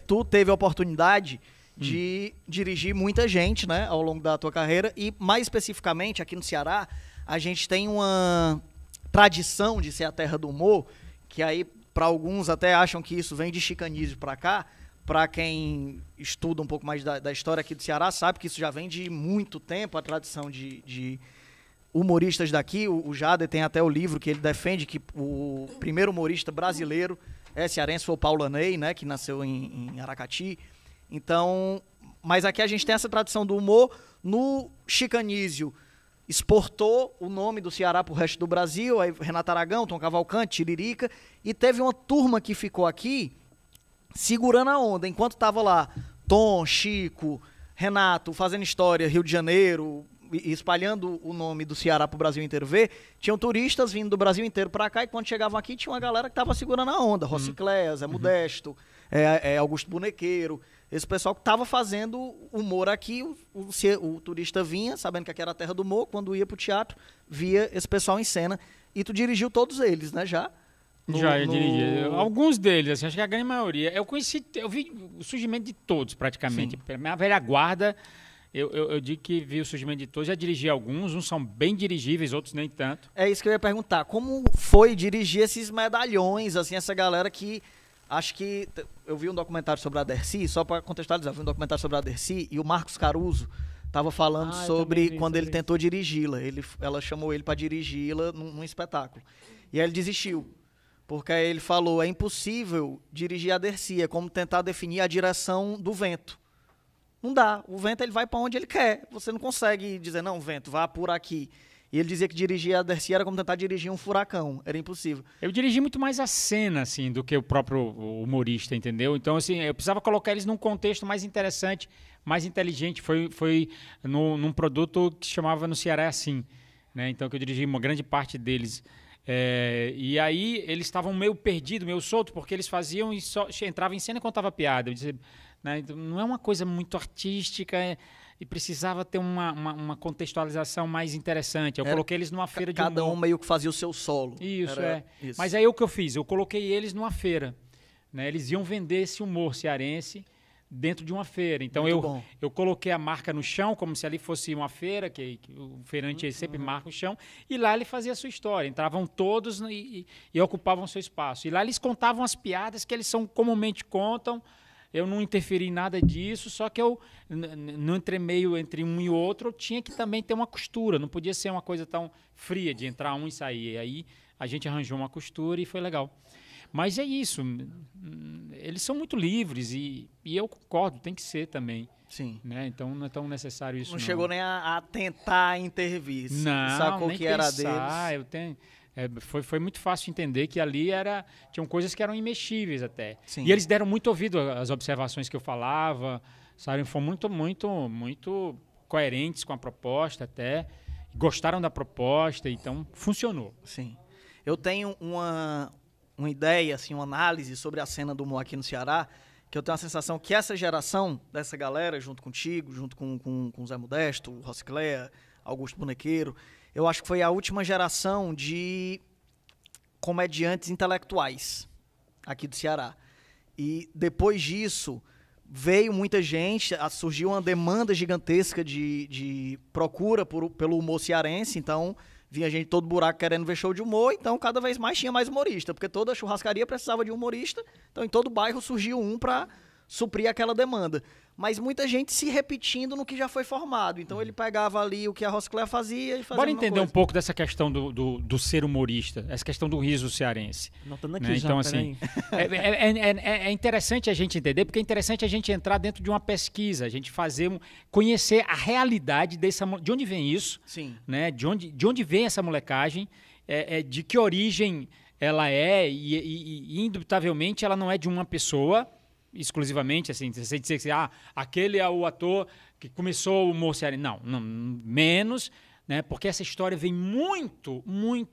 Tu teve a oportunidade de dirigir muita gente, né, ao longo da tua carreira e, mais especificamente, aqui no Ceará, a gente tem uma tradição de ser a terra do humor, que aí, para alguns, até acham que isso vem de Chicanísio para cá. Para quem estuda um pouco mais da história aqui do Ceará, sabe que isso já vem de muito tempo, a tradição de humoristas daqui. O Jader tem até o livro que ele defende que o primeiro humorista brasileiro cearense foi o Paulo Anei, né, que nasceu em Aracati. Então, mas aqui a gente tem essa tradição do humor. No Chicanísio, exportou o nome do Ceará para o resto do Brasil, aí Renato Aragão, Tom Cavalcante, Tiririca, e teve uma turma que ficou aqui segurando a onda, enquanto tava lá Tom, Chico, Renato, fazendo história, Rio de Janeiro, e espalhando o nome do Ceará pro Brasil inteiro ver, tinham turistas vindo do Brasil inteiro pra cá, e quando chegavam aqui tinha uma galera que tava segurando a onda, Rocicléia, Zé Modesto, Augusto Bonequeiro, esse pessoal que tava fazendo humor aqui, o turista vinha, sabendo que aqui era a terra do humor, quando ia pro teatro, via esse pessoal em cena, e tu dirigiu todos eles, né, já? Eu dirigi. Alguns deles, assim, acho que a grande maioria. Eu vi o surgimento de todos, praticamente. Sim. Minha velha guarda, eu digo que vi o surgimento de todos, já dirigi alguns, uns são bem dirigíveis, outros nem tanto. É isso que eu ia perguntar. Como foi dirigir esses medalhões, assim, essa galera que... Acho que... Eu vi um documentário sobre a Dercy, só para contextualizar, eu vi um documentário sobre a Dercy, e o Marcos Caruso estava falando sobre quando ele tentou dirigi-la. Ela chamou ele para dirigi-la num espetáculo. E aí ele desistiu. Porque aí ele falou, é impossível dirigir a Dercy, é como tentar definir a direção do vento. Não dá, o vento ele vai para onde ele quer, você não consegue dizer, não, vento, vá por aqui. E ele dizia que dirigir a Dercy era como tentar dirigir um furacão, era impossível. Eu dirigi muito mais a cena, assim, do que o próprio humorista, entendeu? Então, assim, eu precisava colocar eles num contexto mais interessante, mais inteligente. Foi num produto que se chamava No Ceará Assim, né? Então, que eu dirigi uma grande parte deles. E aí eles estavam meio perdidos, meio soltos, porque eles faziam e só entravam em cena e contava piada. Eu disse, né, então, não é uma coisa muito artística e precisava ter uma contextualização mais interessante. Eu coloquei eles numa feira de humor. Cada um meio que fazia o seu solo. Isso. Mas aí o que eu fiz? Eu coloquei eles numa feira, né? Eles iam vender esse humor cearense dentro de uma feira. Então eu coloquei a marca no chão, como se ali fosse uma feira, que o feirante sempre marca o chão, e lá ele fazia a sua história. Entravam todos e ocupavam seu espaço. E lá eles contavam as piadas que eles comumente contam. Eu não interferi em nada disso, só que eu, no entremeio entre um e outro, eu tinha que também ter uma costura. Não podia ser uma coisa tão fria de entrar um e sair. E aí a gente arranjou uma costura e foi legal. Mas é isso, eles são muito livres e eu concordo, tem que ser também. Sim. Né? Então não é tão necessário isso. Não chegou nem a tentar intervir. Não, sacou nem que era pensar, deles. Foi muito fácil entender que ali tinham coisas que eram imexíveis até. Sim. E eles deram muito ouvido às observações que eu falava, sabe? Foram muito coerentes com a proposta até. Gostaram da proposta, então funcionou. Sim. Eu tenho uma ideia, assim, uma análise sobre a cena do humor aqui no Ceará, que eu tenho a sensação que essa geração dessa galera, junto contigo, junto com o Zé Modesto, o Rocicléia, Augusto Bonequeiro, eu acho que foi a última geração de comediantes intelectuais aqui do Ceará. E depois disso, veio muita gente, surgiu uma demanda gigantesca de procura pelo humor cearense, então vinha gente de todo buraco querendo ver show de humor, então cada vez mais tinha mais humorista, porque toda churrascaria precisava de um humorista, então em todo bairro surgiu um para suprir aquela demanda. Mas muita gente se repetindo no que já foi formado, então ele pegava ali o que a Roscléia fazia e fazia Bora a mesma entender coisa. um pouco dessa questão do ser humorista, essa questão do riso cearense. Notando aqui Né? já, Então, assim, é interessante a gente entender, porque é interessante a gente entrar dentro de uma pesquisa, a gente conhecer a realidade de onde vem isso, Sim. né? De onde vem essa molecagem, de que origem ela é, e indubitavelmente ela não é de uma pessoa exclusivamente, assim, você dizer que aquele é o ator que começou o humor cearense. Não, menos, né? Porque essa história vem muito,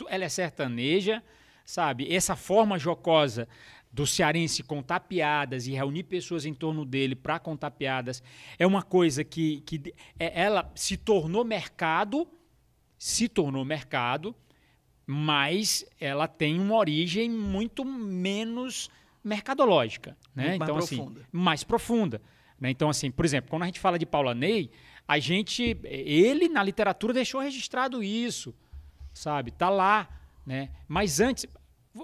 ela é sertaneja, sabe? Essa forma jocosa do cearense contar piadas e reunir pessoas em torno dele para contar piadas é uma coisa que ela se tornou mercado, mas ela tem uma origem muito menos mercadológica, né? Muito então, mais assim, profunda. mais profunda. Né? Então, assim, por exemplo, quando a gente fala de Paulaney, ele na literatura deixou registrado isso, sabe? Tá lá, né? Mas antes,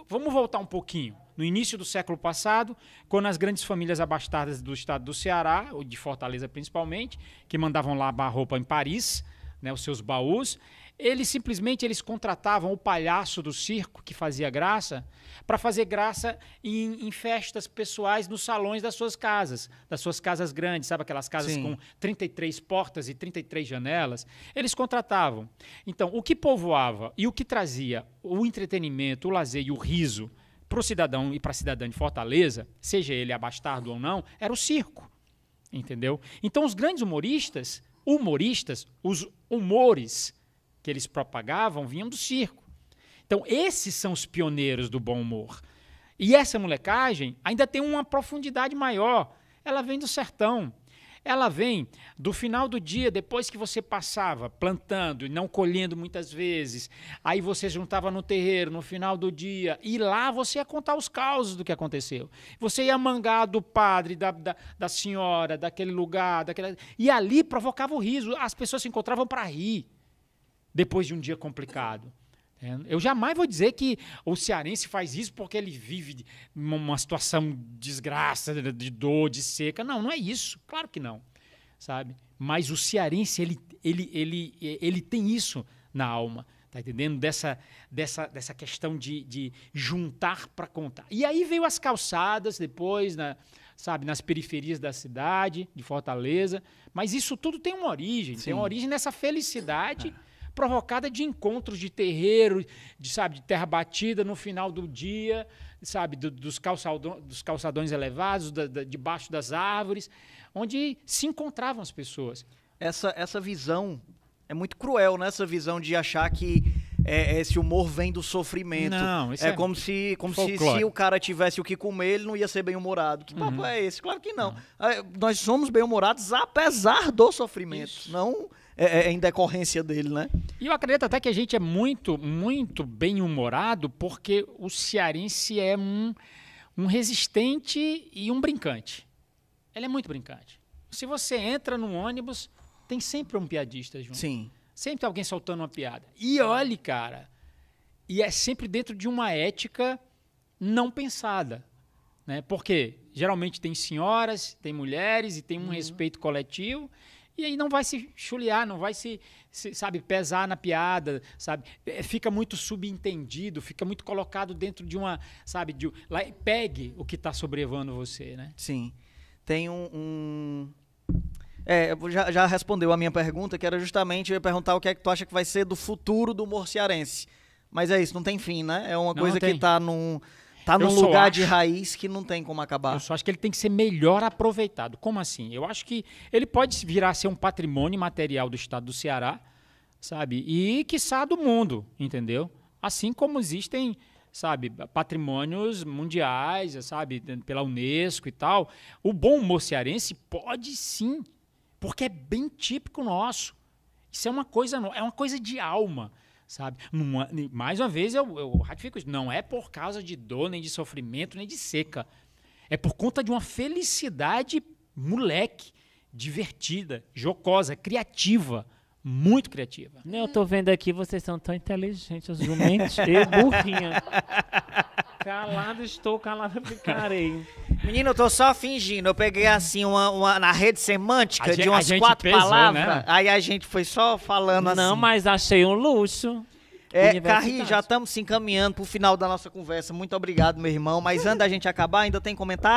vamos voltar um pouquinho. No início do século passado, quando as grandes famílias abastadas do estado do Ceará, ou de Fortaleza principalmente, que mandavam lavar roupa em Paris, né, os seus baús, eles contratavam o palhaço do circo, que fazia graça, para fazer graça em festas pessoais nos salões das suas casas grandes, sabe aquelas casas Sim. com 33 portas e 33 janelas? Eles contratavam. Então, o que povoava e o que trazia o entretenimento, o lazer e o riso para o cidadão e para a cidadã de Fortaleza, seja ele abastado ou não, era o circo, entendeu? Então, os grandes humoristas, os humores que eles propagavam vinham do circo. Então, esses são os pioneiros do bom humor. E essa molecagem ainda tem uma profundidade maior. Ela vem do sertão. Ela vem do final do dia, depois que você passava plantando e não colhendo muitas vezes. Aí você juntava no terreiro no final do dia e lá você ia contar os causos do que aconteceu. Você ia mangar do padre, da senhora, daquele lugar. E ali provocava o riso. As pessoas se encontravam para rir depois de um dia complicado. Eu jamais vou dizer que o cearense faz isso porque ele vive uma situação de desgraça, de dor, de seca. Não, não é isso. Claro que não, sabe? Mas o cearense, ele tem isso na alma, tá entendendo? Dessa questão de juntar para contar. E aí veio as calçadas depois, sabe, nas periferias da cidade, de Fortaleza. Mas isso tudo tem uma origem. Sim. Tem uma origem nessa felicidade provocada de encontros de terreiro, de terra batida no final do dia, sabe, dos calçadões elevados, debaixo das árvores, onde se encontravam as pessoas. Essa visão é muito cruel, né? Essa visão de achar que esse humor vem do sofrimento. Não, isso como se o cara tivesse o que comer, ele não ia ser bem-humorado. Que papo é esse? Claro que não. Nós somos bem-humorados apesar do sofrimento, isso. Não em decorrência dele, né? E eu acredito até que a gente é muito, muito bem-humorado porque o cearense é um resistente e um brincante. Ele é muito brincante. Se você entra num ônibus, tem sempre um piadista junto. Sim. Sempre tem alguém soltando uma piada. E olhe, cara, e é sempre dentro de uma ética não pensada, né? Porque geralmente tem senhoras, tem mulheres e tem um respeito coletivo. E aí não vai se chulear, não vai sabe, pesar na piada, sabe? Fica muito subentendido, fica muito colocado dentro de uma, sabe, pegue o que está sobrevoando você, né? Sim. Tem já respondeu a minha pergunta, que era justamente, eu ia perguntar o que é que tu acha que vai ser do futuro do humor cearense. Mas é isso, não tem fim, né? É uma coisa que está num lugar de raiz que não tem como acabar. Eu só acho que ele tem que ser melhor aproveitado. Como assim? Eu acho que ele pode vir a ser um patrimônio material do estado do Ceará, sabe? E, quiçá, do mundo, entendeu? Assim como existem, sabe, patrimônios mundiais, sabe, pela Unesco e tal. O bom humor cearense pode sim, porque é bem típico nosso. Isso é uma coisa de alma. Sabe? Mais uma vez eu ratifico isso. Não é por causa de dor, nem de sofrimento, nem de seca. É por conta de uma felicidade moleque, divertida, jocosa, criativa. Muito criativa. Eu tô vendo aqui, vocês são tão inteligentes, jumentos e burrinha. Calado ficarei. Menino, eu tô só fingindo. Eu peguei assim na rede semântica de umas 4 pesou, palavras. né? Aí a gente foi só falando assim. Não, mas achei um luxo. Carri, já estamos se encaminhando pro final da nossa conversa. Muito obrigado, meu irmão. Mas antes da gente acabar, ainda tem comentário?